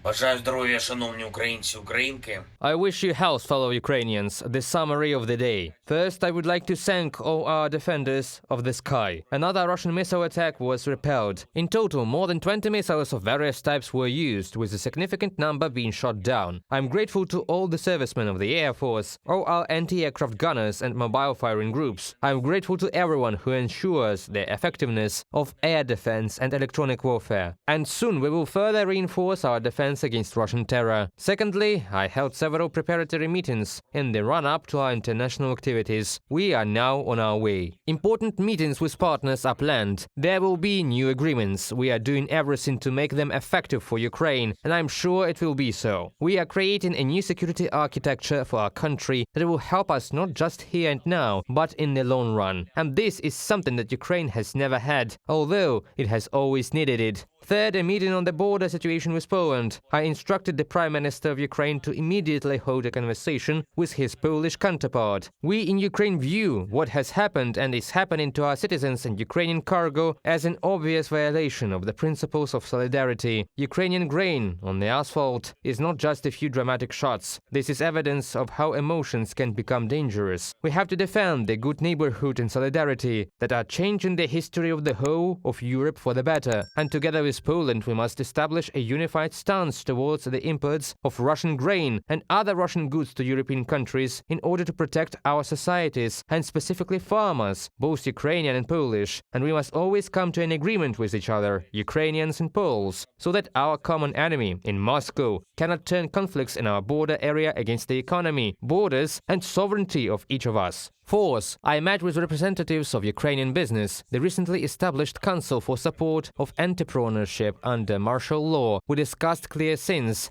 Бажаю здоров'я, шановні українці, українки. I wish you health, fellow Ukrainians. The summary of the day. First, I would like to thank all our defenders of the sky. Another Russian missile attack was repelled. In total, more than 20 missiles of various types were used, with a significant number being shot down. I'm grateful to all the servicemen of the Air Force, all our anti-aircraft gunners and mobile firing groups. I'm grateful to everyone who ensures the effectiveness of air defense and electronic warfare. And soon we will further reinforce our defense against Russian terror. Secondly, I held several preparatory meetings in the run-up to our international activities. We are now on our way. Important meetings with partners are planned. There will be new agreements. We are doing everything to make them effective for Ukraine, and I'm sure it will be so. We are creating a new security architecture for our country that will help us not just here and now, but in the long run. And this is something that Ukraine has never had, although it has always needed it. Third, a meeting on the border situation with Poland. I instructed the Prime Minister of Ukraine to immediately hold a conversation with his Polish counterpart. We in Ukraine view what has happened and is happening to our citizens and Ukrainian cargo as an obvious violation of the principles of solidarity. Ukrainian grain on the asphalt is not just a few dramatic shots. This is evidence of how emotions can become dangerous. We have to defend the good neighborhood and solidarity that are changing the history of the whole of Europe for the better. And together with Poland, we must establish a unified stance towards the imports of Russian grain and other Russian goods to European countries in order to protect our societies and specifically farmers, both Ukrainian and Polish. And we must always come to an agreement with each other, Ukrainians and Poles, so that our common enemy in Moscow cannot turn conflicts in our border area against the economy, borders and sovereignty of each of us. Fourth, I met with representatives of Ukrainian business, the recently established Council for Support of Entrepreneurship under martial law. We discussed clear things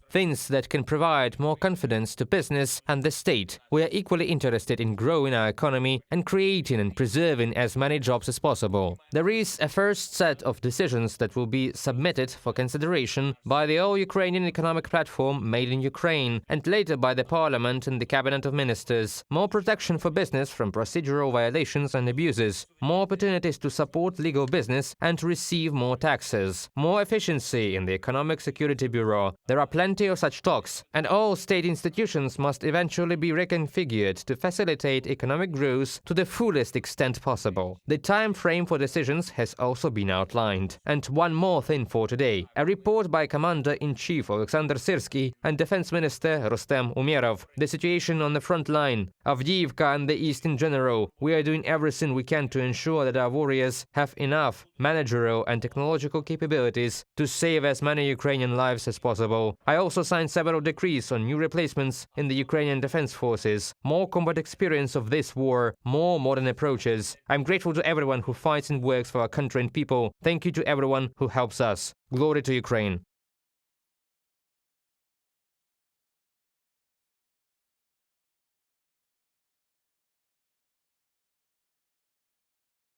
that can provide more confidence to business and the state. We are equally interested in growing our economy and creating and preserving as many jobs as possible. There is a first set of decisions that will be submitted for consideration by the All-Ukrainian Economic Platform Made in Ukraine and later by the Parliament and the Cabinet of Ministers. More protection for business from procedural violations and abuses, more opportunities to support legal business and to receive more taxes, more efficiency in the Economic Security Bureau. There are plenty of such talks, and all state institutions must eventually be reconfigured to facilitate economic growth to the fullest extent possible. The time frame for decisions has also been outlined. And one more thing for today. A report by Commander-in-Chief Alexander Syrsky and Defense Minister Rustem Umerov. The situation on the front line, Avdiivka and the east in general. We are doing everything we can to ensure that our warriors have enough managerial and technological capabilities to save as many Ukrainian lives as possible. I also signed several decrees on new replacements in the Ukrainian defense forces, more combat experience of this war, more modern approaches. I'm grateful to everyone who fights and works for our country and people. Thank you to everyone who helps us. Glory to Ukraine.